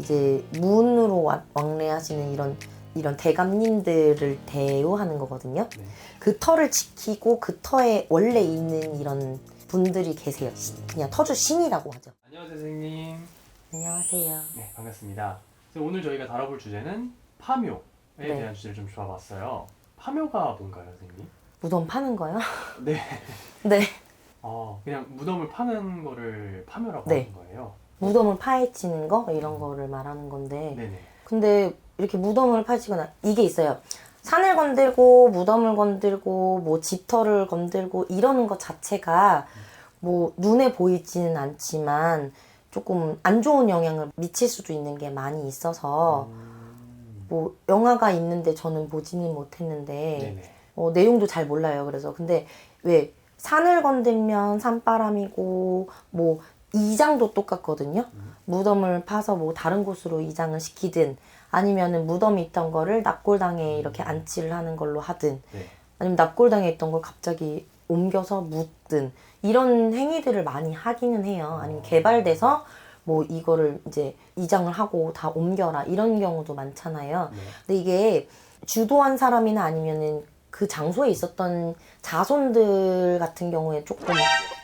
이제 문으로 왕래하시는 이런 대감님들을 대우하는 거거든요. 네. 그 터를 지키고 그 터에 원래 있는 이런 분들이 계세요. 그냥 터주 신이라고 하죠. 안녕하세요, 선생님. 안녕하세요. 네, 반갑습니다. 그래서 오늘 저희가 다뤄볼 주제는 파묘에 네. 대한 주제를 좀 잡아봤어요. 파묘가 뭔가요, 선생님? 무덤 파는 거요? 네. 네. 그냥 무덤을 파는 거를 파묘라고 네. 하는 거예요. 무덤을 파헤치는 거 이런 거를 말하는 건데 네네. 근데 이렇게 무덤을 파헤치거나 이게 있어요. 산을 건들고 무덤을 건들고 뭐 집터를 건들고 이러는 것 자체가 뭐 눈에 보이지는 않지만 조금 안 좋은 영향을 미칠 수도 있는 게 많이 있어서 뭐 영화가 있는데 저는 보지는 못했는데 네네. 내용도 잘 몰라요. 그래서 근데 왜 산을 건들면 산바람이고 뭐 이장도 똑같거든요. 무덤을 파서 뭐 다른 곳으로 이장을 시키든 아니면은 무덤이 있던 거를 납골당에 이렇게 안치를 하는 걸로 하든 네. 아니면 납골당에 있던 걸 갑자기 옮겨서 묻든 이런 행위들을 많이 하기는 해요. 아니면 개발돼서 뭐 이거를 이제 이장을 하고 다 옮겨라 이런 경우도 많잖아요. 네. 근데 이게 주도한 사람이나 아니면은 그 장소에 있었던 자손들 같은 경우에 조금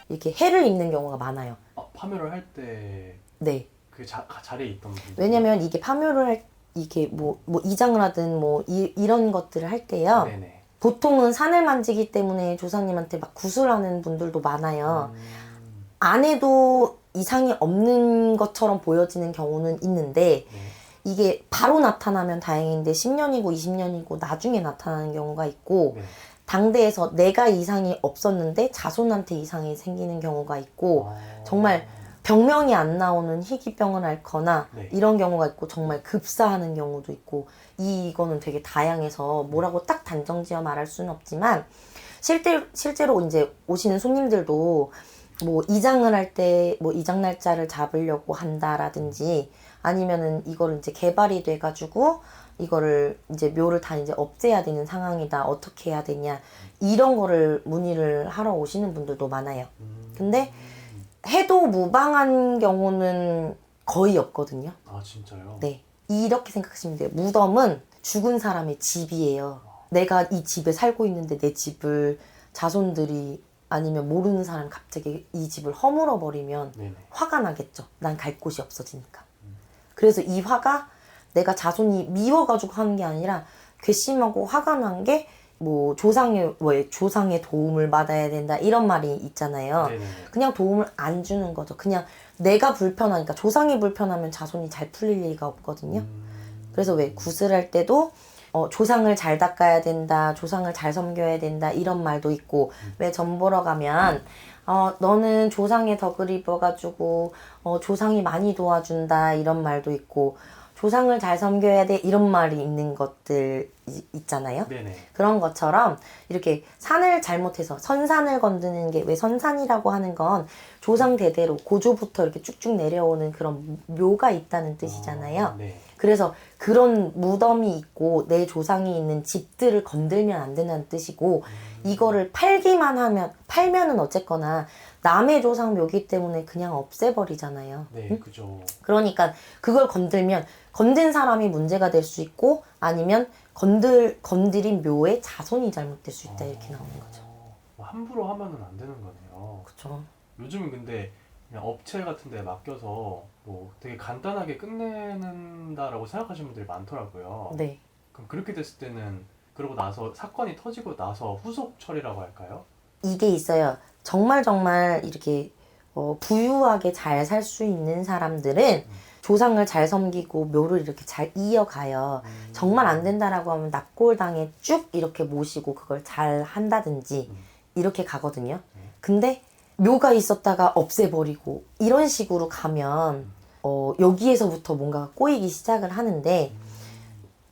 이렇게 해를 입는 경우가 많아요. 파묘를 할 때 네. 그 자리에 있던 분들. 왜냐면 이게 파묘를 이게 뭐 이장을 하든 뭐 이런 것들을 할 때요. 네네. 보통은 산을 만지기 때문에 조상님한테 막 구슬하는 분들도 많아요. 안 해도 이상이 없는 것처럼 보여지는 경우는 있는데 네. 이게 바로 나타나면 다행인데 10년이고 20년이고 나중에 나타나는 경우가 있고 네. 당대에서 내가 이상이 없었는데 자손한테 이상이 생기는 경우가 있고 정말 병명이 안 나오는 희귀병을 앓거나 네. 이런 경우가 있고 정말 급사하는 경우도 있고 이거는 되게 다양해서 뭐라고 딱 단정지어 말할 수는 없지만 실제로 이제 오시는 손님들도 뭐 이장을 할 때 뭐 이장 날짜를 잡으려고 한다라든지 아니면은 이거를 이제 개발이 돼가지고 이거를 이제 묘를 다 이제 없애야 되는 상황이다 어떻게 해야 되냐 이런 거를 문의를 하러 오시는 분들도 많아요. 근데 해도 무방한 경우는 거의 없거든요. 아, 진짜요? 네. 이렇게 생각하시면 돼요. 무덤은 죽은 사람의 집이에요. 내가 이 집에 살고 있는데 내 집을 자손들이 아니면 모르는 사람이 갑자기 이 집을 허물어 버리면 네네. 화가 나겠죠. 난 갈 곳이 없어지니까. 그래서 이 화가 내가 자손이 미워가지고 하는 게 아니라 괘씸하고 화가 난 게 뭐 조상의 도움을 받아야 된다 이런 말이 있잖아요. 네네네. 그냥 도움을 안 주는 거죠. 그냥 내가 불편하니까 조상이 불편하면 자손이 잘 풀릴 리가 없거든요. 그래서 왜 구슬할 때도 조상을 잘 닦아야 된다, 조상을 잘 섬겨야 된다 이런 말도 있고 왜 점 보러 가면 너는 조상의 덕을 입어가지고 조상이 많이 도와준다 이런 말도 있고 조상을 잘 섬겨야 돼 이런 말이 있는 것들 있잖아요. 네네. 그런 것처럼 이렇게 산을 잘못해서 선산을 건드는 게 왜 선산이라고 하는 건 조상 대대로 고조부터 이렇게 쭉쭉 내려오는 그런 묘가 있다는 뜻이잖아요. 네. 그래서 그런 무덤이 있고 내 조상이 있는 집들을 건들면 안 된다는 뜻이고 이거를 팔면은 어쨌거나 남의 조상 묘기 때문에 그냥 없애버리잖아요. 네, 응? 그죠. 그러니까 그걸 건들면 건든 사람이 문제가 될 수 있고 아니면 건드린 묘의 자손이 잘못될 수 있다 이렇게 나오는 거죠. 함부로 하면은 안 되는 거네요. 그렇죠. 요즘은 근데 그냥 업체 같은 데 맡겨서 뭐 되게 간단하게 끝내는다라고 생각하시는 분들이 많더라고요. 네. 그럼 그렇게 됐을 때는 그러고 나서 사건이 터지고 나서 후속 처리라고 할까요? 이게 있어요. 정말 이렇게 부유하게 잘 살 수 있는 사람들은 조상을 잘 섬기고 묘를 이렇게 잘 이어가요. 정말 안 된다라고 하면 납골당에 쭉 이렇게 모시고 그걸 잘 한다든지 이렇게 가거든요. 근데 묘가 있었다가 없애버리고 이런 식으로 가면 여기에서부터 뭔가 꼬이기 시작을 하는데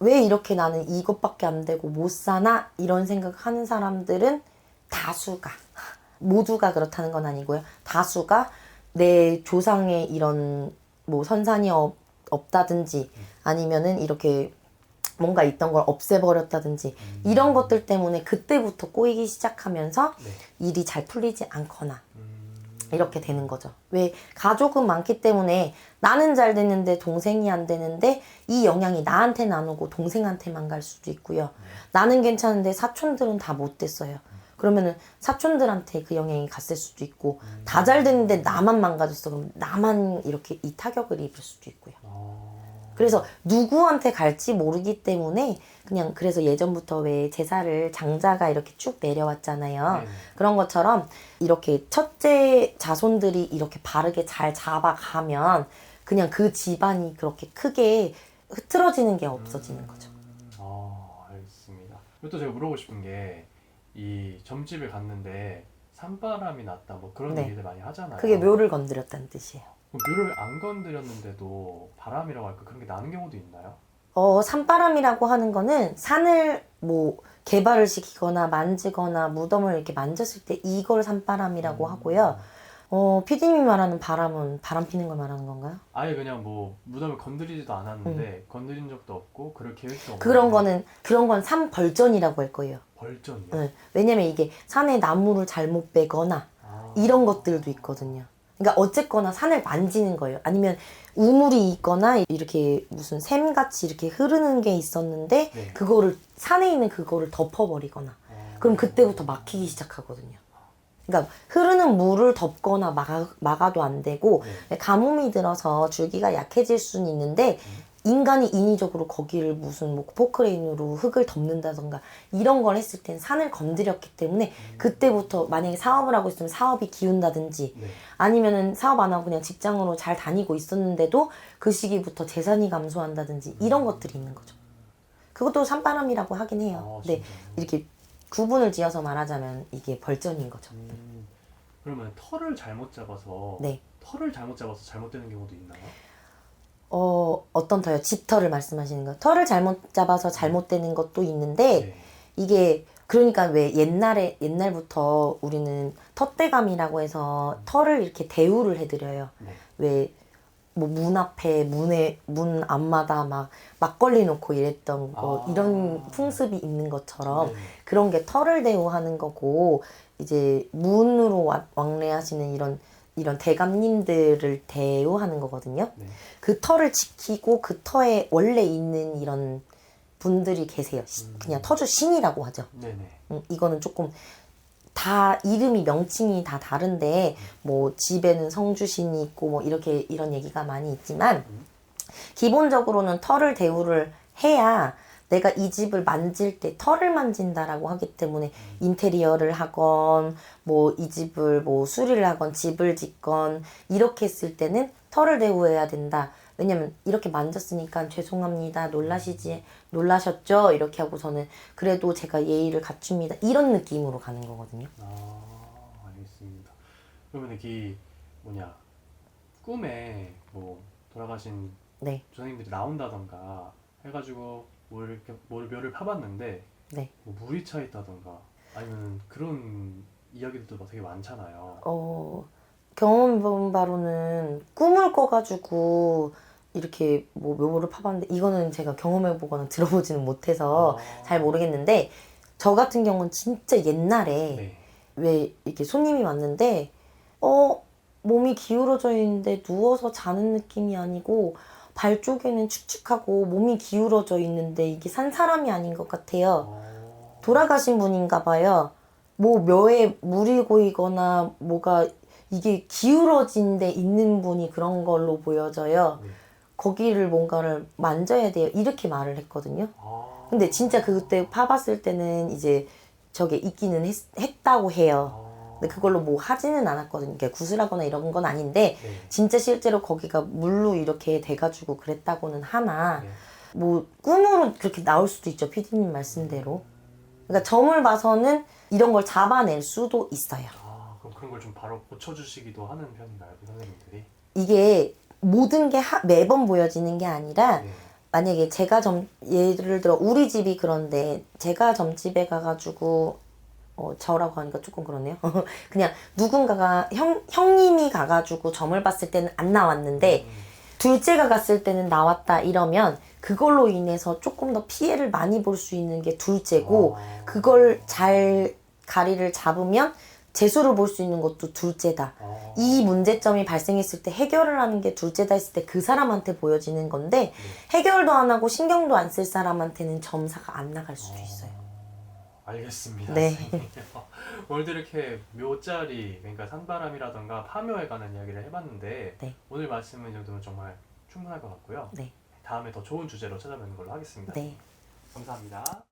왜 이렇게 나는 이것밖에 안 되고 못 사나 이런 생각하는 사람들은 다수가 모두가 그렇다는 건 아니고요. 다수가 내 조상의 이런 뭐 선산이 없다든지 아니면은 이렇게 뭔가 있던 걸 없애버렸다든지 이런 것들 때문에 그때부터 꼬이기 시작하면서 네. 일이 잘 풀리지 않거나 이렇게 되는 거죠. 왜? 가족은 많기 때문에 나는 잘 되는데 동생이 안 되는데 이 영향이 나한테는 안 오고 동생한테만 갈 수도 있고요. 나는 괜찮은데 사촌들은 다 못 됐어요. 그러면은 사촌들한테 그 영향이 갔을 수도 있고 다 잘 됐는데 나만 망가졌어. 그럼 나만 이렇게 이 타격을 입을 수도 있고요. 그래서 누구한테 갈지 모르기 때문에 그냥 그래서 예전부터 왜 제사를 장자가 이렇게 쭉 내려왔잖아요. 네. 그런 것처럼 이렇게 첫째 자손들이 이렇게 바르게 잘 잡아가면 그냥 그 집안이 그렇게 크게 흐트러지는 게 없어지는 거죠. 알겠습니다. 그리고 또 제가 물어보고 싶은 게 이 점집에 갔는데 산바람이 났다 뭐 그런 네. 얘기들 많이 하잖아요. 그게 묘를 건드렸다는 뜻이에요. 그럼 묘를 안 건드렸는데도 바람이라고 할까 그런 게 나는 경우도 있나요? 산바람이라고 하는 거는 산을 뭐 개발을 시키거나 만지거나 무덤을 이렇게 만졌을 때 이걸 산바람이라고 하고요. 피디님이 말하는 바람은 바람 피는 걸 말하는 건가요? 아예 그냥 뭐 무덤을 건드리지도 않았는데 건드린 적도 없고 그럴 계획도 없는데 그런 건 산벌전이라고 할 거예요. 벌전이요? 네. 왜냐면 이게 산에 나무를 잘못 빼거나 이런 것들도 있거든요. 그러니까 어쨌거나 산을 만지는 거예요. 아니면 우물이 있거나 이렇게 무슨 샘같이 이렇게 흐르는 게 있었는데 네. 그거를 산에 있는 그거를 덮어버리거나 그럼 그때부터 막히기 시작하거든요. 그러니까 흐르는 물을 덮거나 막아도 안 되고 가뭄이 들어서 줄기가 약해질 수는 있는데 인간이 인위적으로 거기를 무슨 뭐 포크레인으로 흙을 덮는다던가 이런 걸 했을 땐 산을 건드렸기 때문에 그때부터 만약에 사업을 하고 있으면 사업이 기운다든지 네. 아니면은 사업 안 하고 그냥 직장으로 잘 다니고 있었는데도 그 시기부터 재산이 감소한다든지 이런 것들이 있는 거죠. 그것도 산바람이라고 하긴 해요. 네, 이렇게 구분을 지어서 말하자면 이게 벌전인 거죠. 그러면 털을 잘못 잡아서 네. 잘못되는 경우도 있나요? 어떤 털요? 집털을 말씀하시는 거. 털을 잘못 잡아서 잘못되는 것도 있는데 네. 이게 그러니까 왜 옛날부터 우리는 텃대감이라고 해서 털을 이렇게 대우를 해드려요. 네. 왜 뭐 문 앞에 문 앞마다 막 막걸리 놓고 이랬던 거 이런 풍습이 있는 것처럼 네. 그런 게 털을 대우하는 거고 이제 문으로 왕래하시는 이런 대감님들을 대우하는 거거든요. 네. 그 터를 지키고 그 터에 원래 있는 이런 분들이 계세요. 그냥 터주 신이라고 하죠. 네네. 이거는 조금 다 이름이 명칭이 다 다른데 뭐 집에는 성주신이 있고 뭐 이렇게 이런 얘기가 많이 있지만 기본적으로는 터를 대우를 해야 내가 이 집을 만질 때 털을 만진다라고 하기 때문에 인테리어를 하건 뭐 이 집을 뭐 수리를 하건 집을 짓건 이렇게 했을 때는 털을 대우해야 된다. 왜냐면 이렇게 만졌으니까 죄송합니다. 놀라셨죠? 이렇게 하고서는 그래도 제가 예의를 갖춥니다. 이런 느낌으로 가는 거거든요. 알겠습니다. 그러면 이게 꿈에 뭐 돌아가신 네. 조상님들이 나온다던가 해가지고 묘를 파봤는데 네. 뭐 물이 차 있다던가 아니면 그런 이야기들도 막 되게 많잖아요. 경험해본 바로는 꿈을 꿔가지고 이렇게 뭐 묘를 파봤는데 이거는 제가 경험해보거나 들어보지는 못해서 잘 모르겠는데 저 같은 경우는 진짜 옛날에 네. 왜 이렇게 손님이 왔는데 몸이 기울어져 있는데 누워서 자는 느낌이 아니고 발 쪽에는 축축하고 몸이 기울어져 있는데 이게 산 사람이 아닌 것 같아요. 돌아가신 분인가 봐요. 뭐 묘에 물이 고이거나 뭐가 이게 기울어진 데 있는 분이 그런 걸로 보여져요. 네. 거기를 뭔가를 만져야 돼요. 이렇게 말을 했거든요. 근데 진짜 그때 파봤을 때는 이제 저게 있기는 했다고 해요. 근데 그걸로 뭐 하지는 않았거든요. 그러니까 구슬하거나 이런 건 아닌데 네. 진짜 실제로 거기가 물로 이렇게 돼가지고 그랬다고는 하나 네. 뭐 꿈으로 그렇게 나올 수도 있죠. 피디님 말씀대로. 그러니까 점을 봐서는 이런 걸 잡아낼 수도 있어요. 그럼 그런 걸 좀 바로 고쳐주시기도 하는 편인가요, 그 선생님들이? 이게 모든 게 매번 보여지는 게 아니라 네. 만약에 제가 예를 들어 우리 집이 그런데 제가 점집에 가가지고 저라고 하니까 조금 그러네요. 그냥 누군가가 형님이 가가지고 점을 봤을 때는 안 나왔는데 둘째가 갔을 때는 나왔다 이러면 그걸로 인해서 조금 더 피해를 많이 볼 수 있는 게 둘째고 그걸 잘 가리를 잡으면 재수를 볼 수 있는 것도 둘째다. 이 문제점이 발생했을 때 해결을 하는 게 둘째다 했을 때 그 사람한테 보여지는 건데 해결도 안 하고 신경도 안 쓸 사람한테는 점사가 안 나갈 수도 있어요. 알겠습니다. 네. 선생님. 오늘도 이렇게 묘자리, 그러니까 산바람이라던가 파묘에 관한 이야기를 해봤는데 네. 오늘 말씀은 이 정도면 정말 충분할 것 같고요. 네. 다음에 더 좋은 주제로 찾아뵙는 걸로 하겠습니다. 네. 감사합니다.